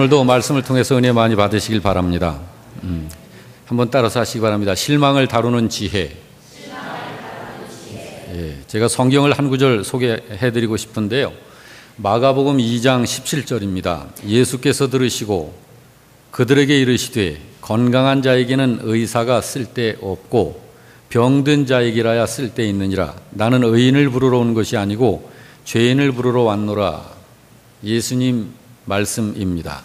오늘도 말씀을 통해서 은혜 많이 받으시길 바랍니다. 한번 따라서 하시기 바랍니다. 실망을 다루는 지혜. 제가 성경을 한 구절 소개해드리고 싶은데요. 마가복음 2장 17절입니다. 예수께서 들으시고 그들에게 이르시되 건강한 자에게는 의사가 쓸데없고 병든 자에게라야 쓸데있느니라. 나는 의인을 부르러 온 것이 아니고 죄인을 부르러 왔노라. 예수님 말씀입니다.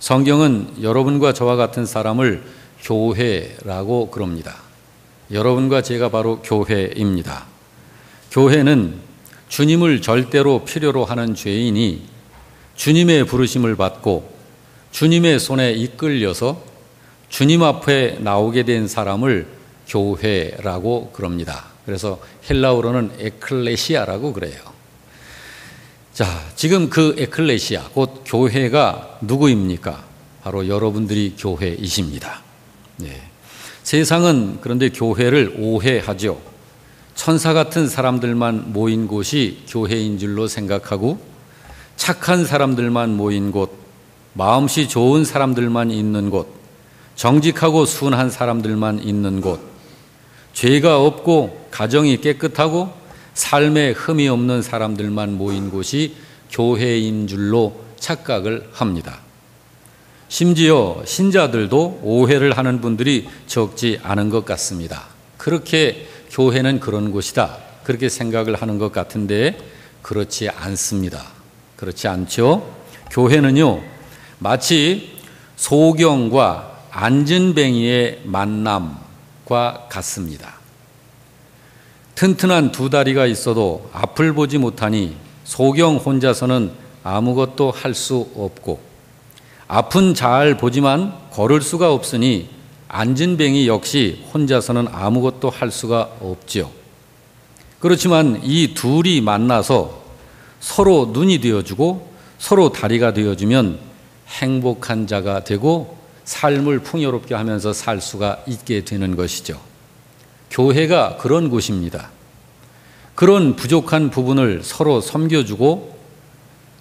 성경은 여러분과 저와 같은 사람을 교회라고 그럽니다. 여러분과 제가 바로 교회입니다. 교회는 주님을 절대로 필요로 하는 죄인이 주님의 부르심을 받고 주님의 손에 이끌려서 주님 앞에 나오게 된 사람을 교회라고 그럽니다. 그래서 헬라어로는 에클레시아라고 그래요. 자, 지금 그 에클레시아, 곧 교회가 누구입니까? 바로 여러분들이 교회이십니다. 네. 세상은 그런데 교회를 오해하죠. 천사 같은 사람들만 모인 곳이 교회인 줄로 생각하고 착한 사람들만 모인 곳, 마음씨 좋은 사람들만 있는 곳, 정직하고 순한 사람들만 있는 곳, 죄가 없고 가정이 깨끗하고 삶에 흠이 없는 사람들만 모인 곳이 교회인 줄로 착각을 합니다. 심지어 신자들도 오해를 하는 분들이 적지 않은 것 같습니다. 그렇게 교회는 그런 곳이다, 그렇게 생각을 하는 것 같은데 그렇지 않습니다. 그렇지 않죠? 교회는요, 마치 소경과 안진뱅이의 만남과 같습니다. 튼튼한 두 다리가 있어도 앞을 보지 못하니 소경 혼자서는 아무것도 할 수 없고, 앞은 잘 보지만 걸을 수가 없으니 안진뱅이 역시 혼자서는 아무것도 할 수가 없죠. 그렇지만 이 둘이 만나서 서로 눈이 되어주고 서로 다리가 되어주면 행복한 자가 되고 삶을 풍요롭게 하면서 살 수가 있게 되는 것이죠. 교회가 그런 곳입니다. 그런 부족한 부분을 서로 섬겨주고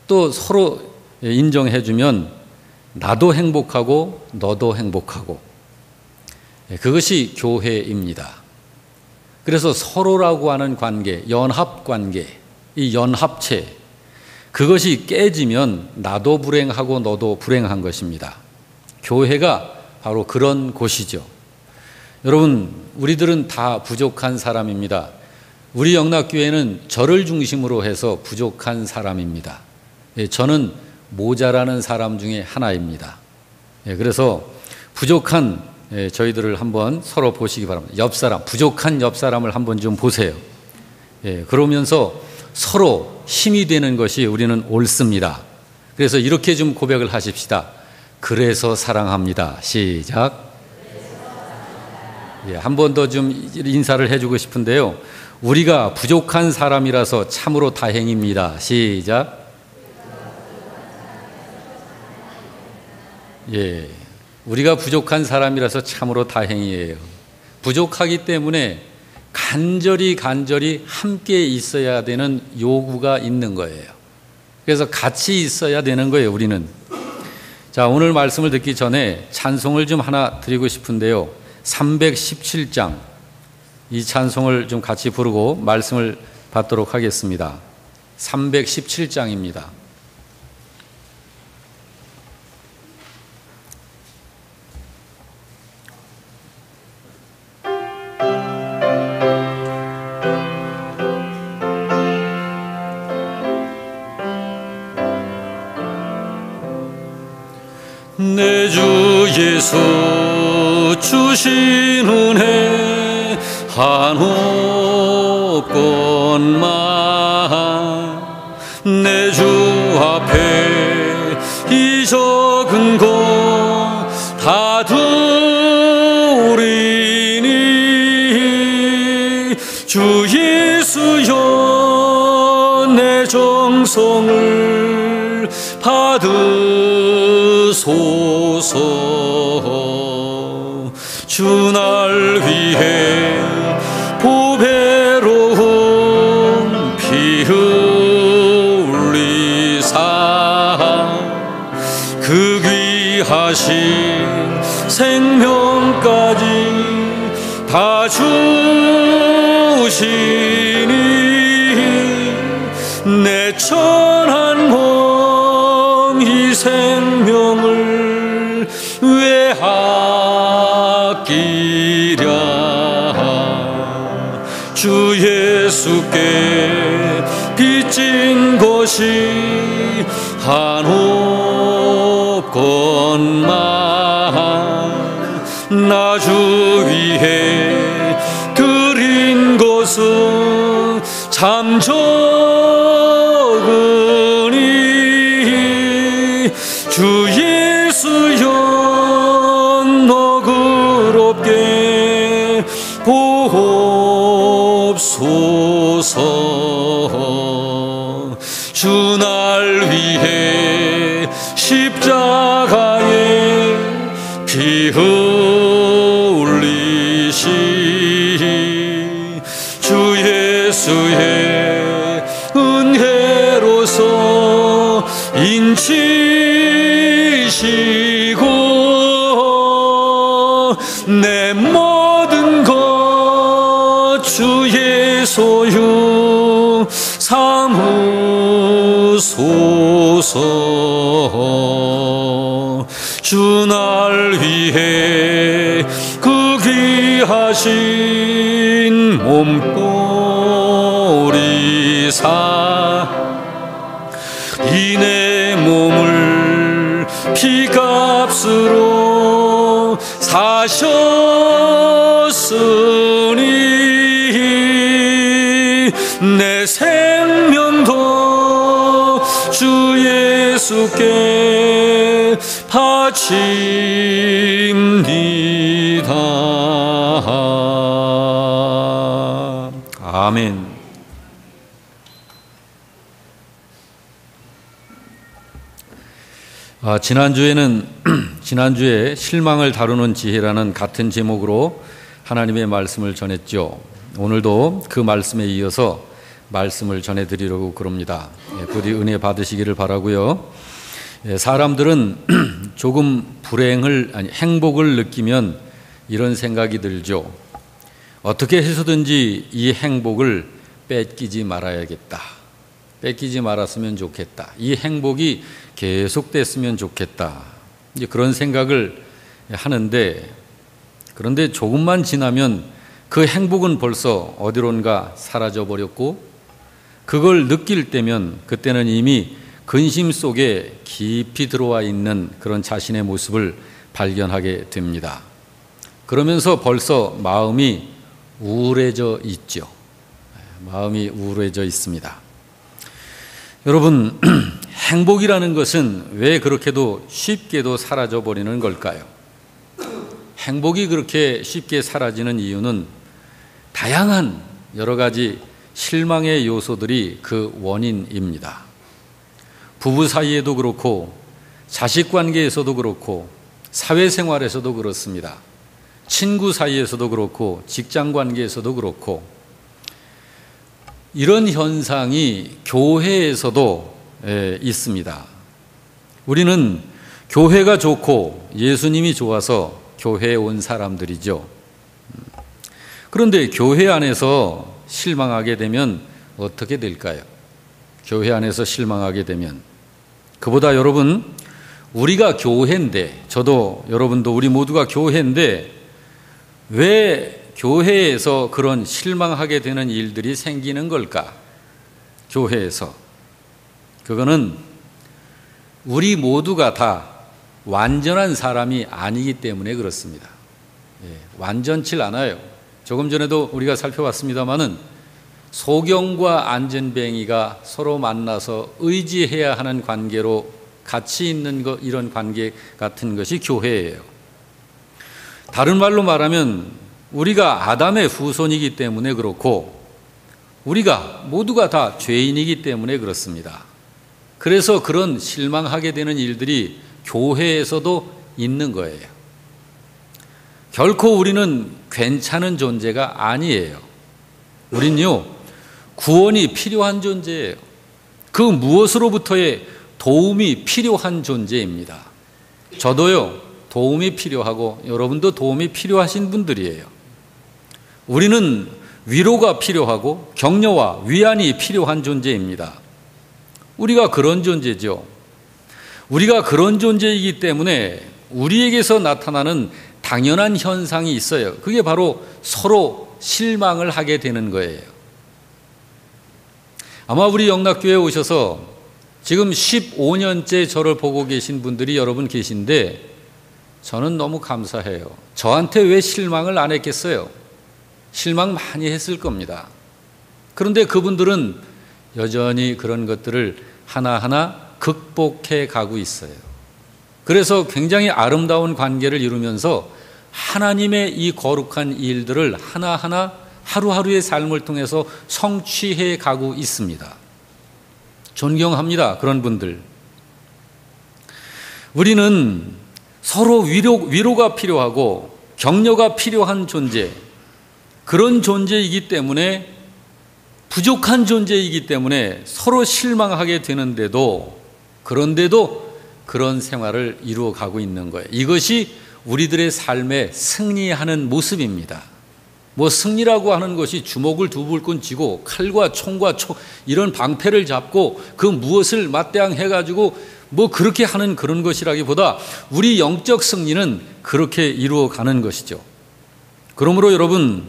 또 서로 인정해주면 나도 행복하고 너도 행복하고, 그것이 교회입니다. 그래서 서로라고 하는 관계, 연합관계, 이 연합체, 그것이 깨지면 나도 불행하고 너도 불행한 것입니다. 교회가 바로 그런 곳이죠. 여러분, 우리들은 다 부족한 사람입니다. 우리 영락교회는 저를 중심으로 해서 부족한 사람입니다. 저는 모자라는 사람 중에 하나입니다. 그래서 부족한 저희들을 한번 서로 보시기 바랍니다. 옆사람, 부족한 옆사람을 한번 좀 보세요. 그러면서 서로 힘이 되는 것이 우리는 옳습니다. 그래서 이렇게 좀 고백을 하십시다. 그래서 사랑합니다. 시작. 한 번 더 좀 인사를 해주고 싶은데요. 우리가 부족한 사람이라서 참으로 다행입니다. 시작. 우리가 부족한 사람이라서 참으로 다행이에요. 부족하기 때문에 간절히 함께 있어야 되는 요구가 있는 거예요. 그래서 같이 있어야 되는 거예요, 우리는. 자, 오늘 말씀을 듣기 전에 찬송을 좀 하나 드리고 싶은데요. 317장, 이 찬송을 좀 같이 부르고 말씀을 받도록 하겠습니다. 317장입니다. 내 주 예수 주신 은혜 한없건만 내 주 앞에 이 적은 것 다 두리니 주 예수여 내 정성을 받으소서. 주 날 위해 보배로운 피 흘리사 그 귀하신 생명까지 다 주시니 내 천한 몸 이 생명을 왜 아끼랴. 주 예수께 빚진 것이 한없건만 나 주 위해 드린 것은 참 적으니 주 예수 영 너그럽게 보옵소서. 주 날 위해 십자가에 피 흘리시 주 예수의 은혜로서 인치시고 내 모든 것 주의 소유 삼으소서. 주 날 위해 그 귀하신 몸보리사 이 내 몸을 피값으로 사셨으니 내 생명도 주 예수께 바칩니다. 아멘. 지난주에 실망을 다루는 지혜라는 같은 제목으로 하나님의 말씀을 전했죠. 오늘도 그 말씀에 이어서 말씀을 전해드리려고 그럽니다. 부디 은혜 받으시기를 바라고요. 사람들은 조금 행복을 느끼면 이런 생각이 들죠. 어떻게 해서든지 이 행복을 뺏기지 말아야겠다. 뺏기지 말았으면 좋겠다. 이 행복이 계속됐으면 좋겠다. 이제 그런 생각을 하는데, 그런데 조금만 지나면 그 행복은 벌써 어디론가 사라져 버렸고, 그걸 느낄 때면 그때는 이미 근심 속에 깊이 들어와 있는 그런 자신의 모습을 발견하게 됩니다. 그러면서 벌써 마음이 우울해져 있죠. 마음이 우울해져 있습니다. 여러분, 행복이라는 것은 왜 그렇게도 쉽게도 사라져 버리는 걸까요? 행복이 그렇게 쉽게 사라지는 이유는 다양한 여러 가지 실망의 요소들이 그 원인입니다. 부부 사이에도 그렇고, 자식 관계에서도 그렇고, 사회생활에서도 그렇습니다. 친구 사이에서도 그렇고, 직장 관계에서도 그렇고, 이런 현상이 교회에서도 있습니다. 우리는 교회가 좋고 예수님이 좋아서 교회에 온 사람들이죠. 그런데 교회 안에서 실망하게 되면 어떻게 될까요? 교회 안에서 실망하게 되면, 그보다 여러분, 우리가 교회인데, 저도 여러분도 우리 모두가 교회인데 왜 교회에서 그런 실망하게 되는 일들이 생기는 걸까? 교회에서. 그거는 우리 모두가 다 완전한 사람이 아니기 때문에 그렇습니다. 완전치 않아요. 조금 전에도 우리가 살펴봤습니다마는 소경과 안전뱅이가 서로 만나서 의지해야 하는 관계로 같이 있는 것, 이런 관계 같은 것이 교회예요. 다른 말로 말하면 우리가 아담의 후손이기 때문에 그렇고, 우리가 모두가 다 죄인이기 때문에 그렇습니다. 그래서 그런 실망하게 되는 일들이 교회에서도 있는 거예요. 결코 우리는 괜찮은 존재가 아니에요. 우린요, 구원이 필요한 존재예요. 그 무엇으로부터의 도움이 필요한 존재입니다. 저도요, 도움이 필요하고 여러분도 도움이 필요하신 분들이에요. 우리는 위로가 필요하고 격려와 위안이 필요한 존재입니다. 우리가 그런 존재죠. 우리가 그런 존재이기 때문에 우리에게서 나타나는 당연한 현상이 있어요. 그게 바로 서로 실망을 하게 되는 거예요. 아마 우리 영락교회에 오셔서 지금 15년째 저를 보고 계신 분들이 여러분 계신데 저는 너무 감사해요. 저한테 왜 실망을 안 했겠어요? 실망 많이 했을 겁니다. 그런데 그분들은 여전히 그런 것들을 하나하나 극복해 가고 있어요. 그래서 굉장히 아름다운 관계를 이루면서 하나님의 이 거룩한 일들을 하나하나 하루하루의 삶을 통해서 성취해 가고 있습니다. 존경합니다. 그런 분들. 우리는 서로 위로가 필요하고 격려가 필요한 존재, 그런 존재이기 때문에, 부족한 존재이기 때문에 서로 실망하게 되는데도, 그런데도 그런 생활을 이루어 가고 있는 거예요. 이것이 우리들의 삶에 승리하는 모습입니다. 뭐 승리라고 하는 것이 주먹을 두 불끈 쥐고 칼과 총과 이런 방패를 잡고 그 무엇을 맞대항해 가지고 뭐 그렇게 하는 그런 것이라기보다 우리 영적 승리는 그렇게 이루어 가는 것이죠. 그러므로 여러분,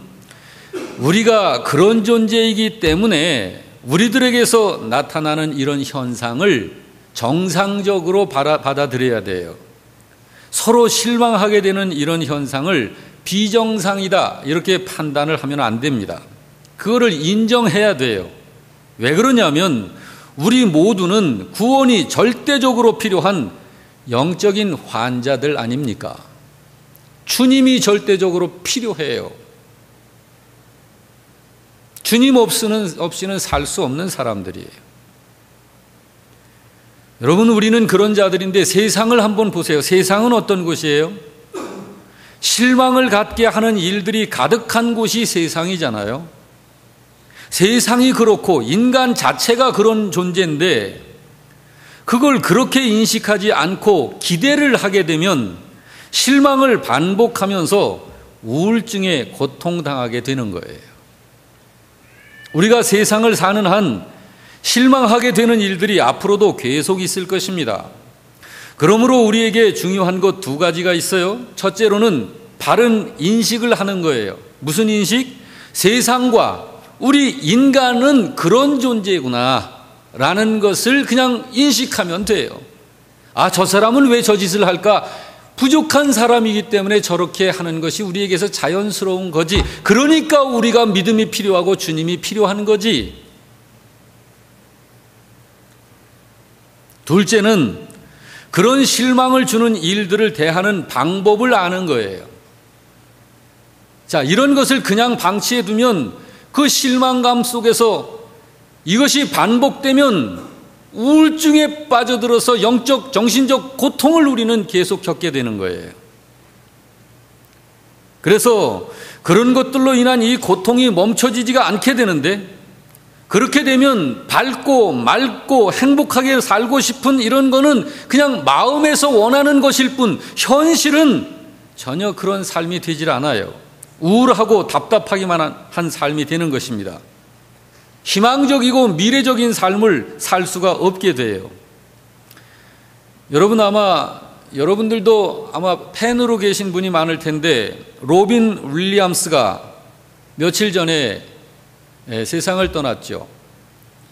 우리가 그런 존재이기 때문에 우리들에게서 나타나는 이런 현상을 정상적으로 받아들여야 돼요. 서로 실망하게 되는 이런 현상을 비정상이다 이렇게 판단을 하면 안 됩니다. 그거를 인정해야 돼요. 왜 그러냐면 우리 모두는 구원이 절대적으로 필요한 영적인 환자들 아닙니까? 주님이 절대적으로 필요해요. 주님 없이는 살 수 없는 사람들이에요. 여러분, 우리는 그런 자들인데 세상을 한번 보세요. 세상은 어떤 곳이에요? 실망을 갖게 하는 일들이 가득한 곳이 세상이잖아요. 세상이 그렇고 인간 자체가 그런 존재인데 그걸 그렇게 인식하지 않고 기대를 하게 되면 실망을 반복하면서 우울증에 고통당하게 되는 거예요. 우리가 세상을 사는 한 실망하게 되는 일들이 앞으로도 계속 있을 것입니다. 그러므로 우리에게 중요한 것 두 가지가 있어요. 첫째로는 바른 인식을 하는 거예요. 무슨 인식? 세상과 우리 인간은 그런 존재구나 라는 것을 그냥 인식하면 돼요. 아, 저 사람은 왜 저 짓을 할까? 부족한 사람이기 때문에 저렇게 하는 것이 우리에게서 자연스러운 거지. 그러니까 우리가 믿음이 필요하고 주님이 필요한 거지. 둘째는 그런 실망을 주는 일들을 대하는 방법을 아는 거예요. 자, 이런 것을 그냥 방치해 두면 그 실망감 속에서 이것이 반복되면 우울증에 빠져들어서 영적, 정신적 고통을 우리는 계속 겪게 되는 거예요. 그래서 그런 것들로 인한 이 고통이 멈춰지지가 않게 되는데, 그렇게 되면 밝고 맑고 행복하게 살고 싶은 이런 거는 그냥 마음에서 원하는 것일 뿐 현실은 전혀 그런 삶이 되질 않아요. 우울하고 답답하기만 한 삶이 되는 것입니다. 희망적이고 미래적인 삶을 살 수가 없게 돼요. 여러분들도 아마 팬으로 계신 분이 많을 텐데, 로빈 윌리엄스가 며칠 전에 세상을 떠났죠.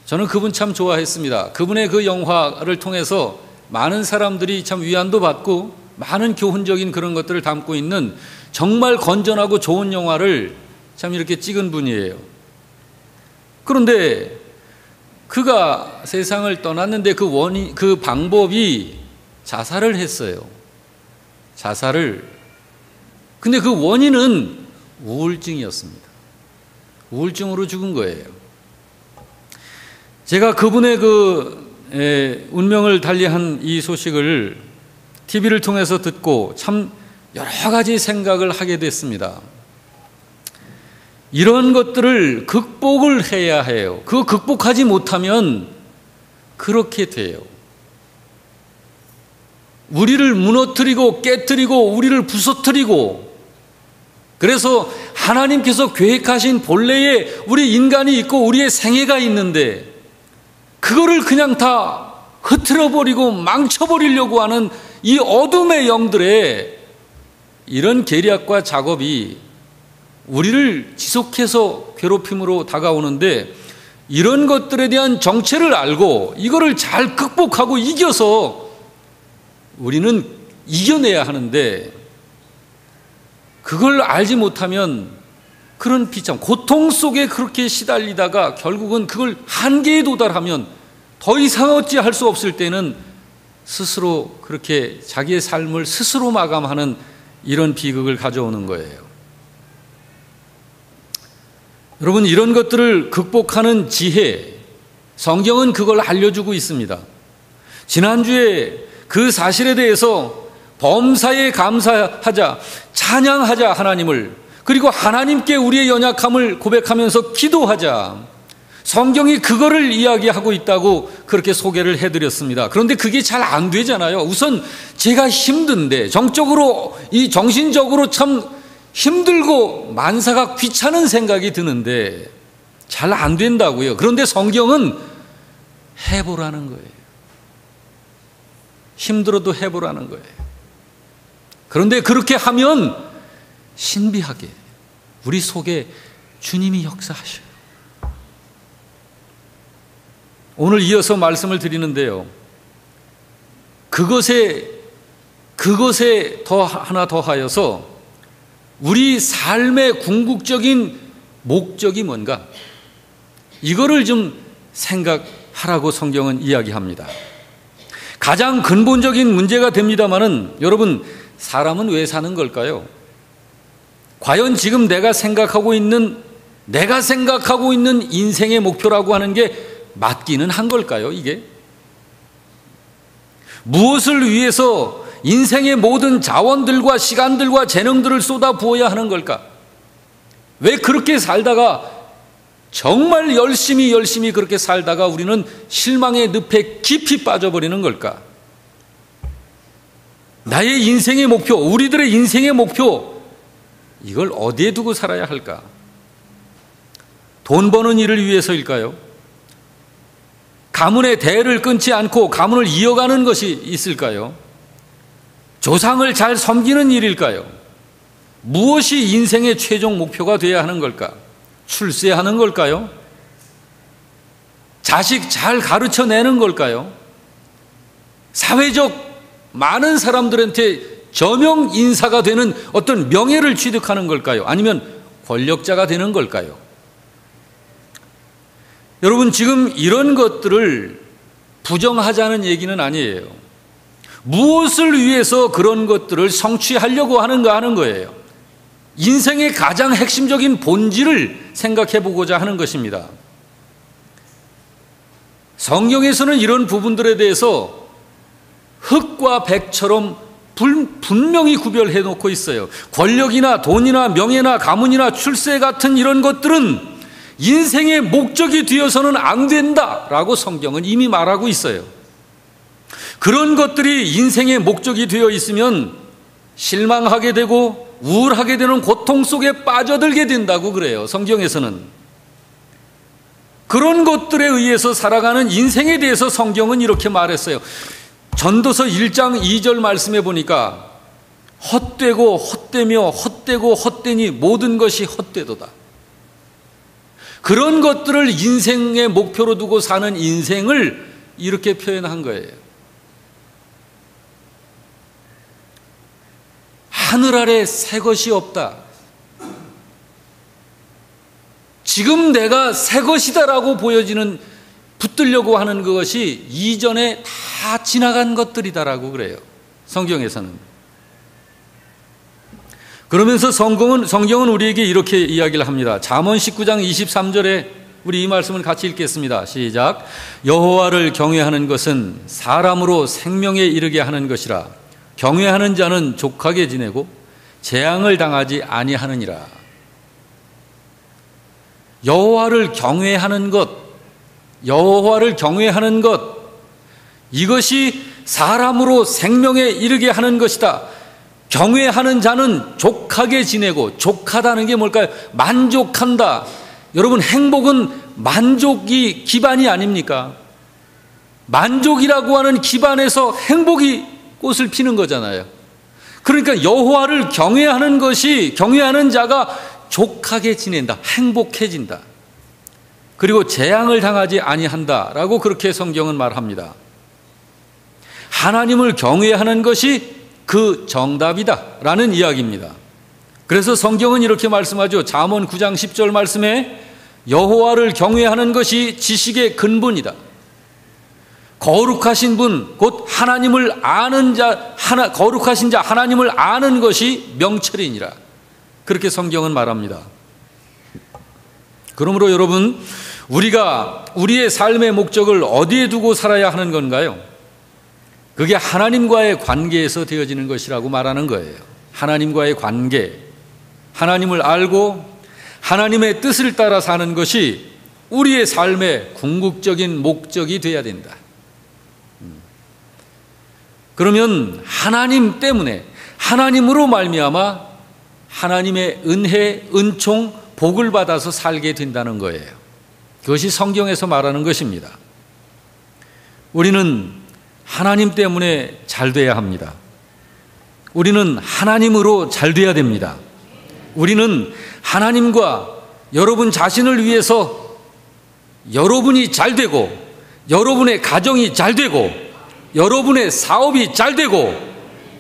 저는 그분 참 좋아했습니다. 그분의 그 영화를 통해서 많은 사람들이 참 위안도 받고 많은 교훈적인 그런 것들을 담고 있는 정말 건전하고 좋은 영화를 참 이렇게 찍은 분이에요. 그런데 그가 세상을 떠났는데 그 방법이 자살을 했어요. 근데 그 원인은 우울증이었습니다. 우울증으로 죽은 거예요. 제가 그분의 운명을 달리한 이 소식을 TV를 통해서 듣고 참 여러 가지 생각을 하게 됐습니다. 이런 것들을 극복을 해야 해요. 그거 극복하지 못하면 그렇게 돼요. 우리를 무너뜨리고 깨뜨리고 우리를 부서뜨리고, 그래서 하나님께서 계획하신 본래의 우리 인간이 있고 우리의 생애가 있는데 그거를 그냥 다 흐트러버리고 망쳐버리려고 하는 이 어둠의 영들의 이런 계략과 작업이 우리를 지속해서 괴롭힘으로 다가오는데, 이런 것들에 대한 정체를 알고 이거를 잘 극복하고 이겨서 우리는 이겨내야 하는데, 그걸 알지 못하면 그런 비참, 고통 속에 그렇게 시달리다가 결국은 그걸 한계에 도달하면 더 이상 어찌할 수 없을 때는 스스로 그렇게 자기의 삶을 스스로 마감하는 이런 비극을 가져오는 거예요. 여러분, 이런 것들을 극복하는 지혜, 성경은 그걸 알려주고 있습니다. 지난주에 그 사실에 대해서 범사에 감사하자, 찬양하자 하나님을, 그리고 하나님께 우리의 연약함을 고백하면서 기도하자, 성경이 그거를 이야기하고 있다고 그렇게 소개를 해드렸습니다. 그런데 그게 잘 안 되잖아요. 우선 제가 힘든데, 정신적으로 참 힘들고 만사가 귀찮은 생각이 드는데 잘 안 된다고요. 그런데 성경은 해보라는 거예요. 힘들어도 해보라는 거예요. 그런데 그렇게 하면 신비하게 우리 속에 주님이 역사하셔요. 오늘 이어서 말씀을 드리는데요, 그것에 하나 더하여서 우리 삶의 궁극적인 목적이 뭔가, 이거를 좀 생각하라고 성경은 이야기합니다. 가장 근본적인 문제가 됩니다마는, 여러분, 사람은 왜 사는 걸까요? 과연 지금 내가 생각하고 있는 인생의 목표라고 하는 게 맞기는 한 걸까요, 이게? 무엇을 위해서 인생의 모든 자원들과 시간들과 재능들을 쏟아 부어야 하는 걸까? 왜 그렇게 살다가, 정말 열심히 그렇게 살다가 우리는 실망의 늪에 깊이 빠져버리는 걸까? 나의 인생의 목표, 우리들의 인생의 목표, 이걸 어디에 두고 살아야 할까? 돈 버는 일을 위해서일까요? 가문의 대를 끊지 않고 가문을 이어가는 것이 있을까요? 조상을 잘 섬기는 일일까요? 무엇이 인생의 최종 목표가 되어야 하는 걸까? 출세하는 걸까요? 자식 잘 가르쳐내는 걸까요? 사회적 많은 사람들한테 저명 인사가 되는 어떤 명예를 취득하는 걸까요? 아니면 권력자가 되는 걸까요? 여러분, 지금 이런 것들을 부정하자는 얘기는 아니에요. 무엇을 위해서 그런 것들을 성취하려고 하는가 하는 거예요. 인생의 가장 핵심적인 본질을 생각해 보고자 하는 것입니다. 성경에서는 이런 부분들에 대해서 흙과 백처럼 분명히 구별해 놓고 있어요. 권력이나 돈이나 명예나 가문이나 출세 같은 이런 것들은 인생의 목적이 되어서는 안 된다라고 성경은 이미 말하고 있어요. 그런 것들이 인생의 목적이 되어 있으면 실망하게 되고 우울하게 되는 고통 속에 빠져들게 된다고 그래요. 성경에서는. 그런 것들에 의해서 살아가는 인생에 대해서 성경은 이렇게 말했어요. 전도서 1장 2절 말씀해 보니까 헛되고 헛되며 헛되고 헛되니 모든 것이 헛되도다. 그런 것들을 인생의 목표로 두고 사는 인생을 이렇게 표현한 거예요. 하늘 아래 새 것이 없다. 지금 내가 새 것이다라고 보여지는, 붙들려고 하는 그것이 이전에 다 지나간 것들이다라고 그래요. 성경에서는. 그러면서 성경은 우리에게 이렇게 이야기를 합니다. 잠언 19장 23절에 우리 이 말씀을 같이 읽겠습니다. 시작. 여호와를 경외하는 것은 사람으로 생명에 이르게 하는 것이라. 경외하는 자는 족하게 지내고 재앙을 당하지 아니하느니라. 여호와를 경외하는 것, 이것이 사람으로 생명에 이르게 하는 것이다. 경외하는 자는 족하게 지내고, 족하다는 게 뭘까요? 만족한다. 여러분, 행복은 만족이 기반이 아닙니까? 만족이라고 하는 기반에서 행복이 꽃을 피는 거잖아요. 그러니까 여호와를 경외하는 것이, 경외하는 자가 족하게 지낸다, 행복해진다. 그리고 재앙을 당하지 아니한다라고 그렇게 성경은 말합니다. 하나님을 경외하는 것이 그 정답이다라는 이야기입니다. 그래서 성경은 이렇게 말씀하죠. 잠언 9장 10절 말씀에 여호와를 경외하는 것이 지식의 근본이다. 거룩하신 분, 곧 하나님을 아는 자, 거룩하신 자 하나님을 아는 것이 명철이니라. 그렇게 성경은 말합니다. 그러므로 여러분, 우리가 우리의 삶의 목적을 어디에 두고 살아야 하는 건가요? 그게 하나님과의 관계에서 되어지는 것이라고 말하는 거예요. 하나님과의 관계, 하나님을 알고 하나님의 뜻을 따라 사는 것이 우리의 삶의 궁극적인 목적이 되어야 된다. 그러면 하나님 때문에, 하나님으로 말미암아 하나님의 은혜, 은총, 복을 받아서 살게 된다는 거예요. 그것이 성경에서 말하는 것입니다. 우리는 하나님 때문에 잘 돼야 합니다. 우리는 하나님으로 잘 돼야 됩니다. 우리는 하나님과 여러분 자신을 위해서 여러분이 잘 되고, 여러분의 가정이 잘 되고, 여러분의 사업이 잘 되고,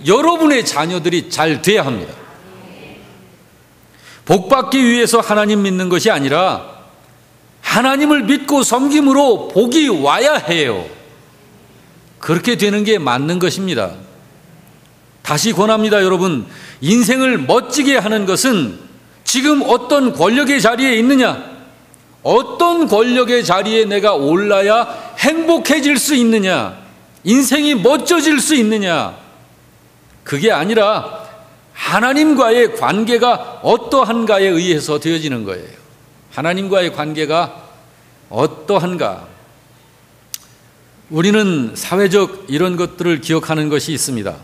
여러분의 자녀들이 잘 돼야 합니다. 복받기 위해서 하나님 믿는 것이 아니라 하나님을 믿고 섬김으로 복이 와야 해요. 그렇게 되는 게 맞는 것입니다. 다시 권합니다, 여러분. 인생을 멋지게 하는 것은 지금 어떤 권력의 자리에 있느냐, 어떤 권력의 자리에 내가 올라야 행복해질 수 있느냐, 인생이 멋져질 수 있느냐, 그게 아니라 하나님과의 관계가 어떠한가에 의해서 되어지는 거예요. 하나님과의 관계가 어떠한가. 우리는 사회적 이런 것들을 기억하는 것이 있습니다.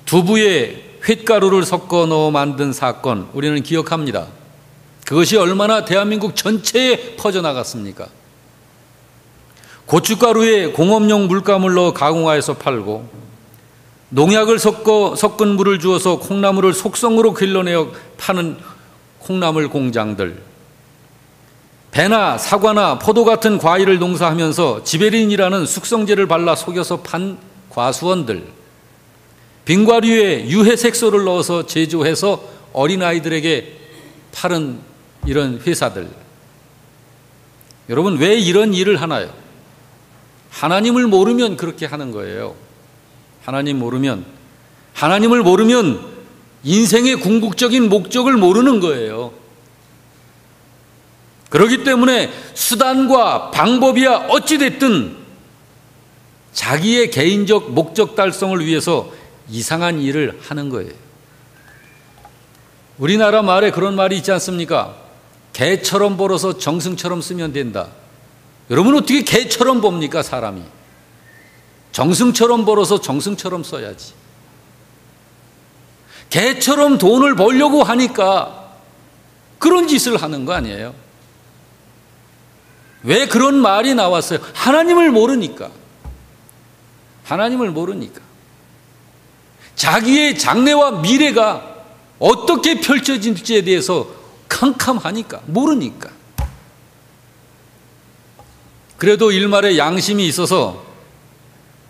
두부에 횟가루를 섞어 넣어 만든 사건, 우리는 기억합니다. 그것이 얼마나 대한민국 전체에 퍼져나갔습니까? 고춧가루에 공업용 물감을 넣어 가공하여서 팔고, 농약을 섞은 물을 주어서 콩나물을 속성으로 길러내어 파는 콩나물 공장들, 배나 사과나 포도 같은 과일을 농사하면서 지베린이라는 숙성제를 발라 속여서 판 과수원들, 빙과류에 유해 색소를 넣어서 제조해서 어린아이들에게 파는 이런 회사들. 여러분, 왜 이런 일을 하나요? 하나님을 모르면 그렇게 하는 거예요. 하나님을 모르면 인생의 궁극적인 목적을 모르는 거예요. 그렇기 때문에 수단과 방법이야 어찌됐든 자기의 개인적 목적 달성을 위해서 이상한 일을 하는 거예요. 우리나라 말에 그런 말이 있지 않습니까? 개처럼 벌어서 정승처럼 쓰면 된다. 여러분, 어떻게 개처럼 봅니까, 사람이? 정승처럼 벌어서 정승처럼 써야지. 개처럼 돈을 벌려고 하니까 그런 짓을 하는 거 아니에요? 왜 그런 말이 나왔어요? 하나님을 모르니까. 자기의 장래와 미래가 어떻게 펼쳐질지에 대해서 캄캄하니까, 모르니까. 그래도 일말의 양심이 있어서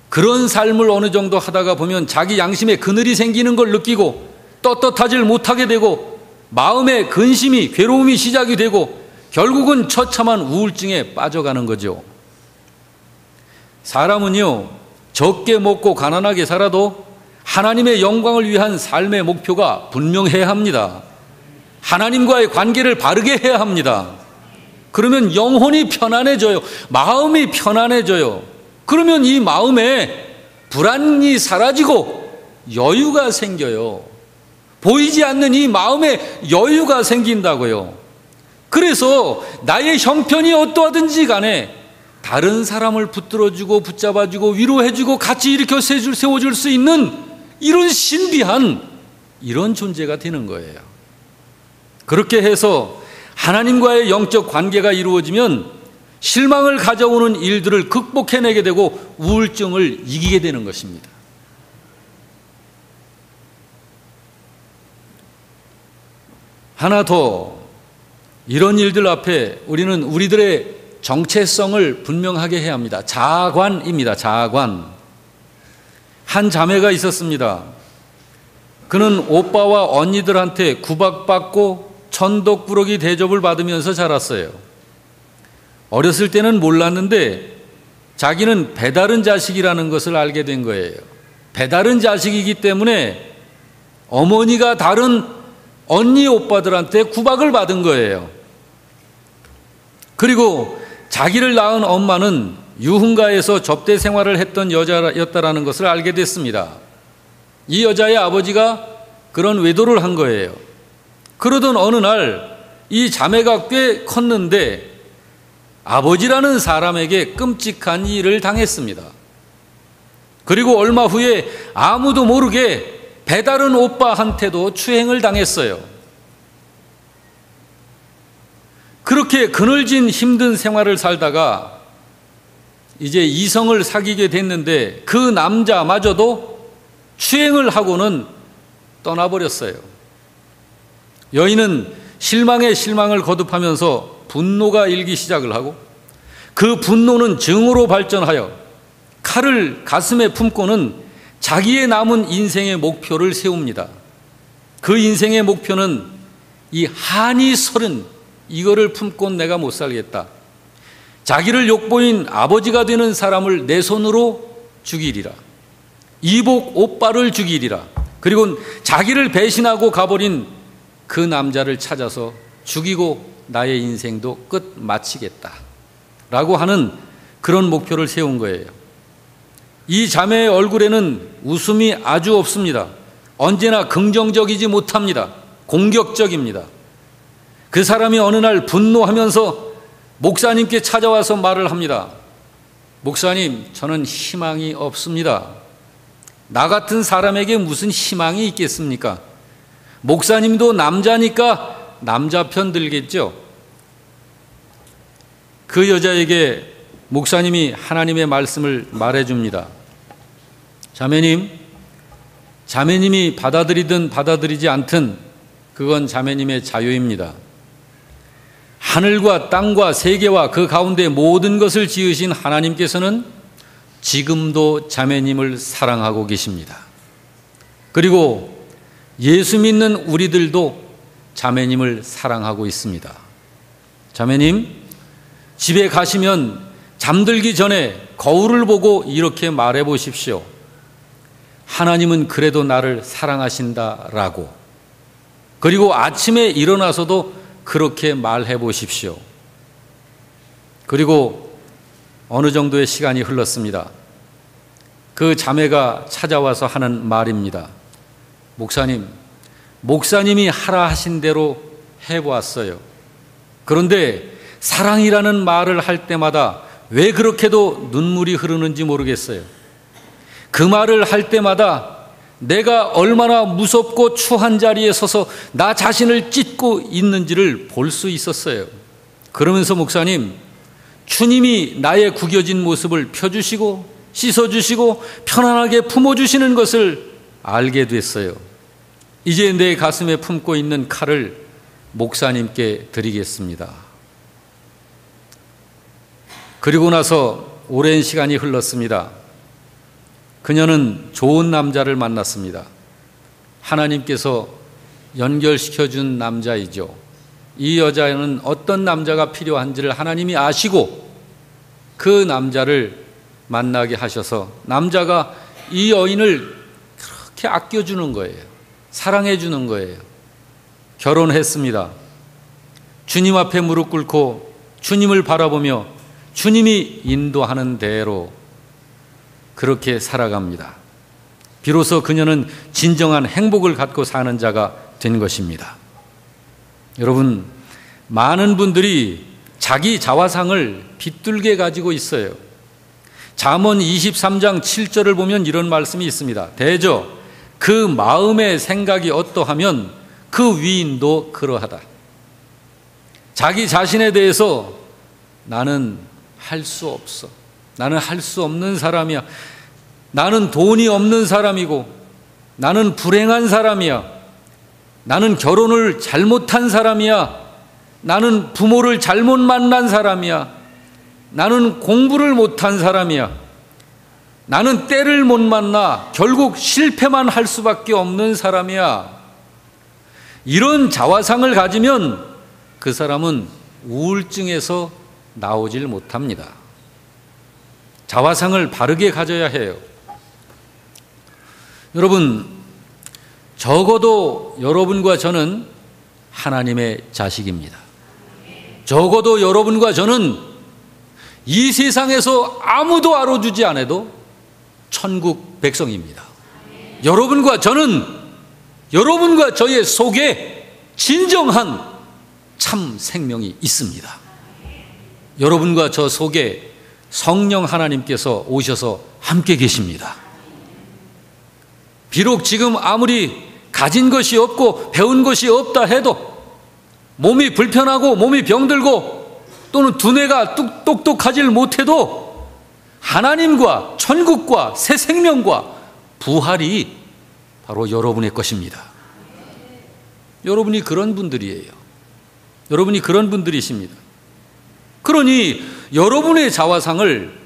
그런 삶을 어느 정도 하다가 보면 자기 양심에 그늘이 생기는 걸 느끼고 떳떳하질 못하게 되고 마음의 근심이, 괴로움이 시작이 되고 결국은 처참한 우울증에 빠져가는 거죠. 사람은요, 적게 먹고 가난하게 살아도 하나님의 영광을 위한 삶의 목표가 분명해야 합니다. 하나님과의 관계를 바르게 해야 합니다. 그러면 영혼이 편안해져요. 마음이 편안해져요. 그러면 이 마음에 불안이 사라지고 여유가 생겨요. 보이지 않는 이 마음에 여유가 생긴다고요. 그래서 나의 형편이 어떠하든지 간에 다른 사람을 붙들어주고 붙잡아주고 위로해주고 같이 일으켜 세워줄 수 있는 이런 신비한 이런 존재가 되는 거예요. 그렇게 해서 하나님과의 영적 관계가 이루어지면 실망을 가져오는 일들을 극복해내게 되고 우울증을 이기게 되는 것입니다. 하나 더, 이런 일들 앞에 우리는 우리들의 정체성을 분명하게 해야 합니다. 자관입니다. 자관. 한 자매가 있었습니다. 그는 오빠와 언니들한테 구박받고 천덕꾸러기 대접을 받으면서 자랐어요. 어렸을 때는 몰랐는데 자기는 배다른 자식이라는 것을 알게 된 거예요. 배다른 자식이기 때문에 어머니가 다른 언니 오빠들한테 구박을 받은 거예요. 그리고 자기를 낳은 엄마는 유흥가에서 접대 생활을 했던 여자였다라는 것을 알게 됐습니다. 이 여자의 아버지가 그런 외도를 한 거예요. 그러던 어느 날 이 자매가 꽤 컸는데 아버지라는 사람에게 끔찍한 일을 당했습니다. 그리고 얼마 후에 아무도 모르게 배다른 오빠한테도 추행을 당했어요. 그렇게 그늘진 힘든 생활을 살다가 이제 이성을 사귀게 됐는데 그 남자마저도 추행을 하고는 떠나버렸어요. 여인은 실망에 실망을 거듭하면서 분노가 일기 시작을 하고 그 분노는 증오로 발전하여 칼을 가슴에 품고는 자기의 남은 인생의 목표를 세웁니다. 그 인생의 목표는 이 한이 서른 이거를 품고 내가 못 살겠다. 자기를 욕보인 아버지가 되는 사람을 내 손으로 죽이리라. 이복 오빠를 죽이리라. 그리고 자기를 배신하고 가버린 그 남자를 찾아서 죽이고 나의 인생도 끝 마치겠다. 라고 하는 그런 목표를 세운 거예요. 이 자매의 얼굴에는 웃음이 아주 없습니다. 언제나 긍정적이지 못합니다. 공격적입니다. 그 사람이 어느 날 분노하면서 목사님께 찾아와서 말을 합니다. 목사님, 저는 희망이 없습니다. 나 같은 사람에게 무슨 희망이 있겠습니까? 목사님도 남자니까 남자 편 들겠죠. 그 여자에게 목사님이 하나님의 말씀을 말해줍니다. 자매님이 받아들이든 받아들이지 않든 그건 자매님의 자유입니다. 하늘과 땅과 세계와 그 가운데 모든 것을 지으신 하나님께서는 지금도 자매님을 사랑하고 계십니다. 그리고 예수 믿는 우리들도 자매님을 사랑하고 있습니다. 자매님, 집에 가시면 잠들기 전에 거울을 보고 이렇게 말해 보십시오. 하나님은 그래도 나를 사랑하신다라고. 그리고 아침에 일어나서도 그렇게 말해 보십시오. 그리고 어느 정도의 시간이 흘렀습니다. 그 자매가 찾아와서 하는 말입니다. 목사님이 하라 하신 대로 해보았어요. 그런데 사랑이라는 말을 할 때마다 왜 그렇게도 눈물이 흐르는지 모르겠어요. 그 말을 할 때마다 내가 얼마나 무섭고 추한 자리에 서서 나 자신을 찢고 있는지를 볼 수 있었어요. 그러면서 목사님, 주님이 나의 구겨진 모습을 펴주시고 씻어주시고 편안하게 품어주시는 것을 알게 됐어요. 이제 내 가슴에 품고 있는 칼을 목사님께 드리겠습니다. 그리고 나서 오랜 시간이 흘렀습니다. 그녀는 좋은 남자를 만났습니다. 하나님께서 연결시켜준 남자이죠. 이 여자는 어떤 남자가 필요한지를 하나님이 아시고 그 남자를 만나게 하셔서 남자가 이 여인을 그렇게 아껴주는 거예요. 사랑해주는 거예요. 결혼했습니다. 주님 앞에 무릎 꿇고 주님을 바라보며 주님이 인도하는 대로 그렇게 살아갑니다. 비로소 그녀는 진정한 행복을 갖고 사는 자가 된 것입니다. 여러분, 많은 분들이 자기 자화상을 비뚤게 가지고 있어요. 잠언 23장 7절을 보면 이런 말씀이 있습니다. 대저 그 마음의 생각이 어떠하면 그 위인도 그러하다. 자기 자신에 대해서 나는 할 수 없어. 나는 할 수 없는 사람이야. 나는 돈이 없는 사람이고, 나는 불행한 사람이야. 나는 결혼을 잘못한 사람이야. 나는 부모를 잘못 만난 사람이야. 나는 공부를 못한 사람이야. 나는 때를 못 만나 결국 실패만 할 수밖에 없는 사람이야. 이런 자화상을 가지면 그 사람은 우울증에서 나오질 못합니다. 자화상을 바르게 가져야 해요. 여러분, 적어도 여러분과 저는 하나님의 자식입니다. 적어도 여러분과 저는 이 세상에서 아무도 알아주지 않아도 천국 백성입니다. 여러분과 저는 여러분과 저의 속에 진정한 참 생명이 있습니다. 여러분과 저 속에 성령 하나님께서 오셔서 함께 계십니다. 비록 지금 아무리 가진 것이 없고 배운 것이 없다 해도, 몸이 불편하고 몸이 병들고 또는 두뇌가 똑똑하질 못해도 하나님과 천국과 새 생명과 부활이 바로 여러분의 것입니다. 여러분이 그런 분들이에요. 여러분이 그런 분들이십니다. 그러니 여러분의 자화상을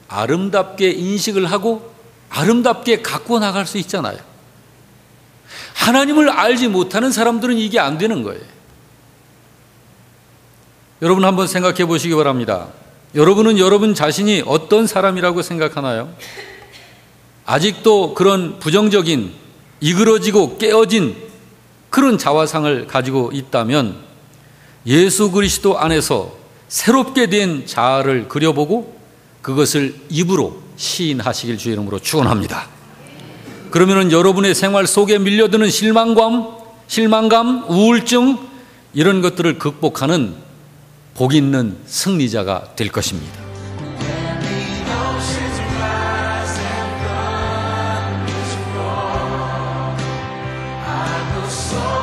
아름답게 인식을 하고 아름답게 갖고 나갈 수 있잖아요. 하나님을 알지 못하는 사람들은 이게 안 되는 거예요. 여러분 한번 생각해 보시기 바랍니다. 여러분은 여러분 자신이 어떤 사람이라고 생각하나요? 아직도 그런 부정적인, 이그러지고 깨어진 그런 자화상을 가지고 있다면 예수 그리스도 안에서 새롭게 된 자아를 그려보고 그것을 입으로 시인하시길 주의 이름으로 축원합니다. 그러면은 여러분의 생활 속에 밀려드는 실망감, 우울증 이런 것들을 극복하는 복 있는 승리자가 될 것입니다. So